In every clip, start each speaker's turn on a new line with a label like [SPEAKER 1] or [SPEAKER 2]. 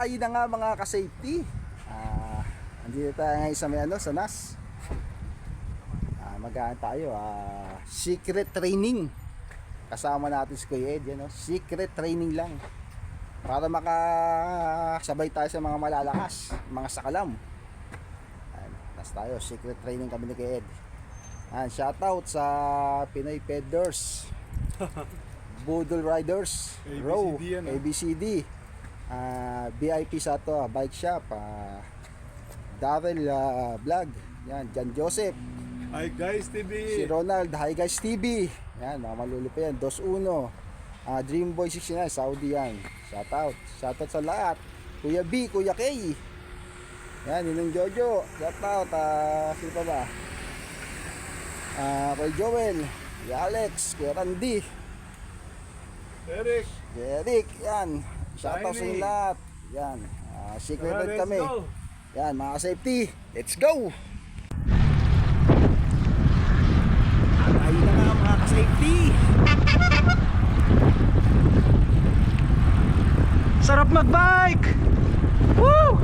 [SPEAKER 1] ayun na nga mga ka-safety. Andito tayo ngayon sa may sa NAS. Mag-aan tayo. Secret training. Kasama natin si Kuya Ed. Secret training lang. Para makasabay tayo sa mga malalakas, mga sakalam. NAS tayo. Secret training kami ni Kuya Ed. Shoutout sa Pinoy Peddlers. Boodle Riders, Row, ABCD, VIP sa to, Bike Shop, Darrell Vlog, yan, John Joseph,
[SPEAKER 2] Hi Guys TV,
[SPEAKER 1] si Ronald, Hi Guys TV, yan, mga malulupa yan, 21, Dreamboy 69, Saudi yan, shoutout sa lahat, Kuya B, Kuya K, yan, Ninong Jojo, shoutout, sino pa ba, Kuya Joel, Kuya Alex, Kuya Randy, Eric, yan. Shoutout sa inyo lahat. Yan. Secret red kami.
[SPEAKER 2] Go.
[SPEAKER 1] Yan, mga safety. Let's go! Ayun na nga mga ka-safety.
[SPEAKER 3] Sarap magbike! Woo!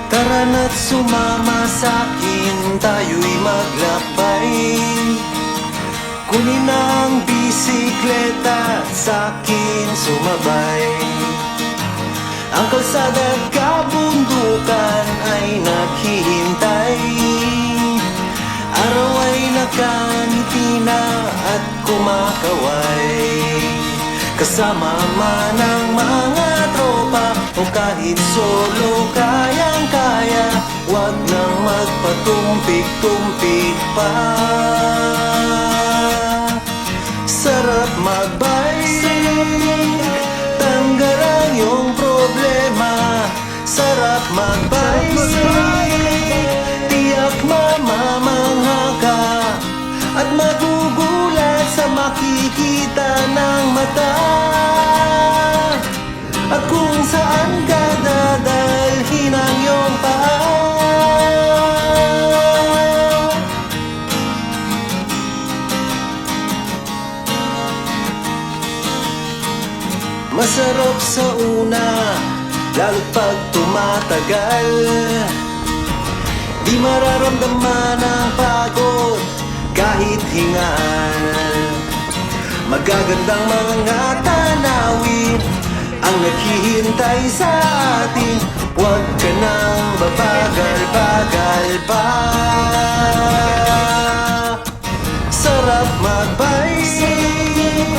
[SPEAKER 4] Tara na't sumama sa'kin, tayo'y maglakbay. Kunin ang bisikleta at sa'kin sumabay. Ang kalsada at kabundukan ay naghihintay. Araw ay nakangiti na at kumakaway. Kasama man ang mga tropa o kahit solo kayang-kaya, wag nang magpatumpik-tumpik pa. Sarap magbike, tanggal ang iyong problema. Sarap magbike, tiyak mamamangha ka at magugulat sa makikita ng mata. At kung saan ka dadalhin ang iyong paa. Masarap sa una, lalo't pag tumatagal. Di mararamdaman ang pagod kahit hingal. Magagandang mga tanawin ang naghihintay sa atin. Huwag ka nang babagal-bagal pa. Sarap magbike,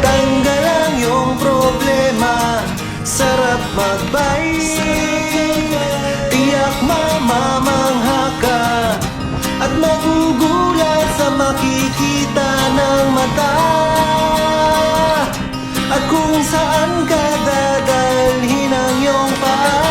[SPEAKER 4] tanggal ang iyong problema. Sarap magbike, tiyak mamamangha ka at magugulat sa makikita ng mata. At kung saan ka dadalhin ang iyong paa.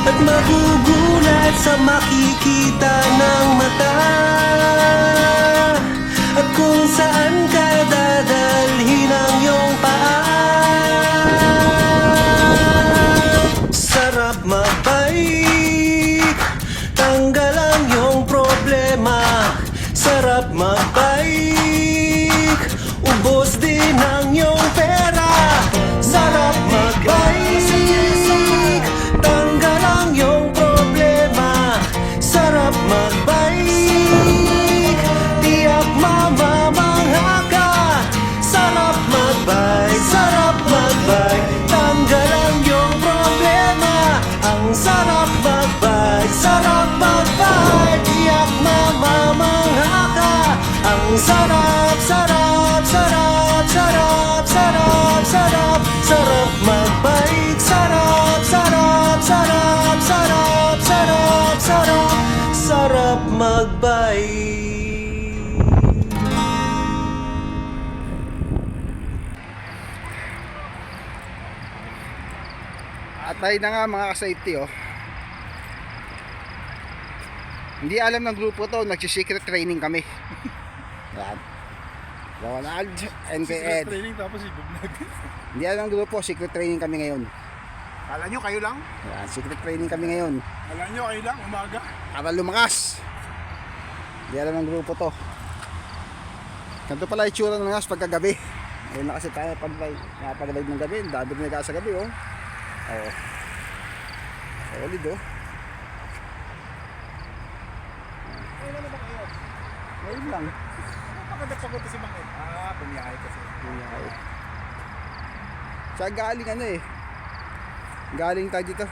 [SPEAKER 4] At magugulat sa makikita ng mata. At kung saan ka dadalhin ang iyong paa. Sarap magbike, tanggal ang iyong problema. Sarap magbike, ubos din ang iyong pera. Sarap magbike, tanggal ang iyong problema. Sarap magbike, tiyak mamamangha ka
[SPEAKER 1] At tayo na nga mga ka-safety oh. Hindi alam ng grupo to, nagsi-secret training kami. Yan. Ronald and kay Ed.
[SPEAKER 3] Training tapos ibublog.
[SPEAKER 1] Hindi alam ng grupo, secret training kami ngayon.
[SPEAKER 3] Kala nyo kayo lang?
[SPEAKER 1] Yan, secret training kami ngayon.
[SPEAKER 3] Kala nyo kayo lang, umaga?
[SPEAKER 1] Para lumakas. Hindi alam ng grupo to. Ganito pala itsura ng ngas pagkagabi. Ngayon na kasi tayo napag-live ng gabi. Dami rin nagkasa gabi oh. Oo. Solid oh.
[SPEAKER 3] Kailan na ba kayo?
[SPEAKER 1] Ngayon lang.
[SPEAKER 3] Pagkadapagod si Mang Ed. Bumiyahe kasi.
[SPEAKER 1] Bumiyahe. Sa galing ano eh. Galing tayo dito.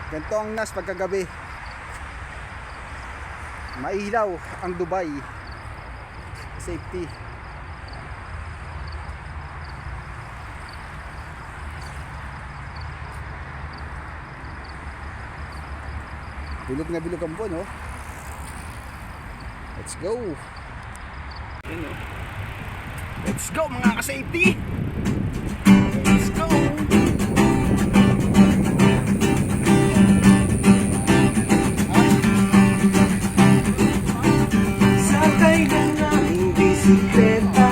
[SPEAKER 1] Ganito ang nas pagkagabi. Mailaw ang Dubai. Safety. Bilog na bilog ang buwan oh. Let's go. Yun, oh. Let's go mga ka-safety. Let's go.
[SPEAKER 4] Sakay na naming bisikleta,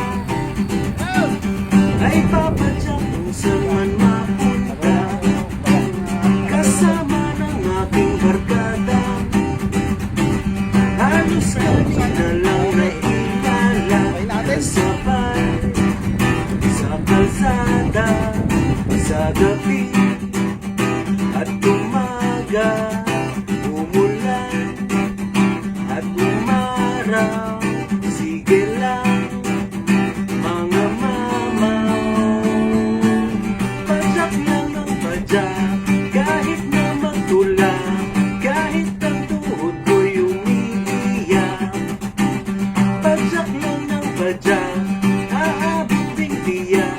[SPEAKER 4] ay papadyak kung saan man mapunta. Kasama ng aking barkada, halos kami na lang nailala. Kasabay sa kalsada, sa gabi at umaga, umulan at umaraw. Sige lang mga mamaw, padyak lang ng padyak, kahit na magtulak, kahit ang tuhod ko'y umiiyak. Padyak lang ng padyak, aabot ding tiyak,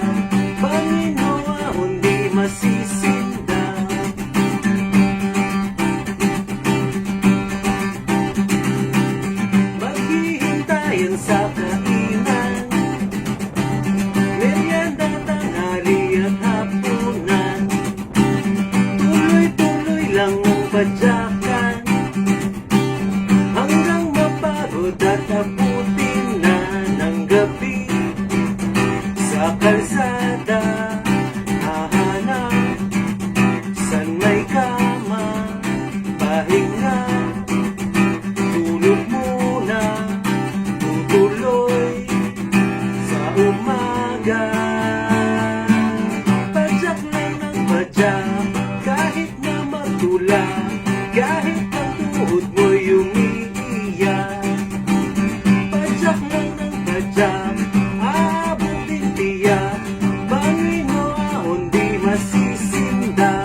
[SPEAKER 4] Panginoon di masisinda. Maghihintayan sa kainan, merienda, tanghali at hapunan. Tuloy-tuloy lang ang padyakan, hanggang mapagod at abutin na ng gabi. Sa kalsada, hahanap san may kama, pahinga, tulog muna, tutuloy sa umaga. Padyak lang ng padyak, kahit na matulak, kahit ang tuhod mo'y umiiyak. Padyak lang ng padyak, aabot din tiyak, Panginoon di masisinda.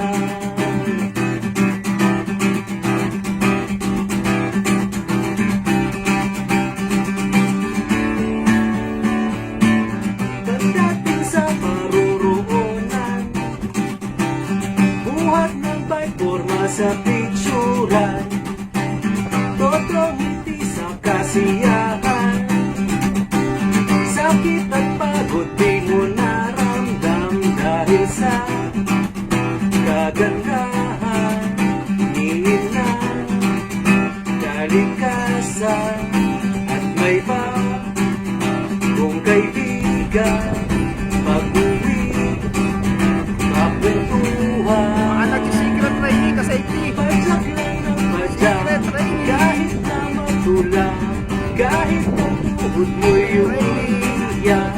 [SPEAKER 4] Pagdating sa paruroonan, buhat ng bike forma sa picturan, totoong hindi sa kasiyahan. Sakit at pagod di mo naramdam dahil sa kagandahan, hina, kalikasan at may pa kung kaibigan, pag-uwi, kapwentuhan.
[SPEAKER 1] Mga nag-secret training ka-safety.
[SPEAKER 4] Padyak lang ng padyak, kahit na matulak, kahit na tuhod mo'y umiiyak.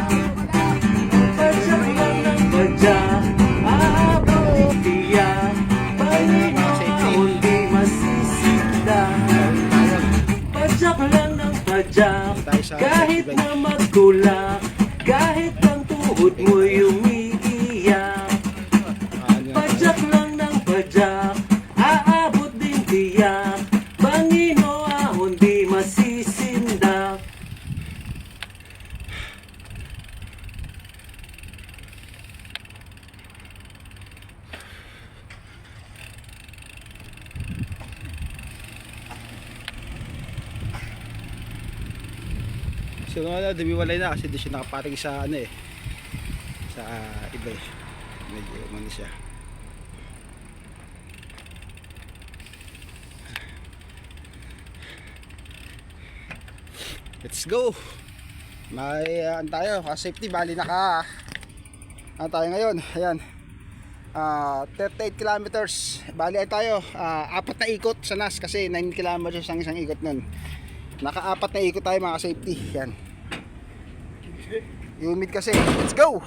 [SPEAKER 4] Padyak lang ng padyak, aabot din tiyak, Panginoon di masisinda. Padyak lang ng padyak, kahit na magtulak, kahit ang tuhod mo'y umiiyak. Padyak lang ng padyak, aabot din tiyak, Panginoon di masisindak.
[SPEAKER 1] So ano, dumiwalay na kasi di siya nakapating sa ano eh. Sa iba eh. Medyo umano siya. Let's go. May ano tayo, safety bali naka ano tayo ngayon. Ayan. 38 kilometers. Bali ay tayo, apat na ikot sa NAS kasi 9 kilometers ang isang ikot nun. Naka-apat na ikot tayo mga safety. Yan. Humid kasi. Let's go.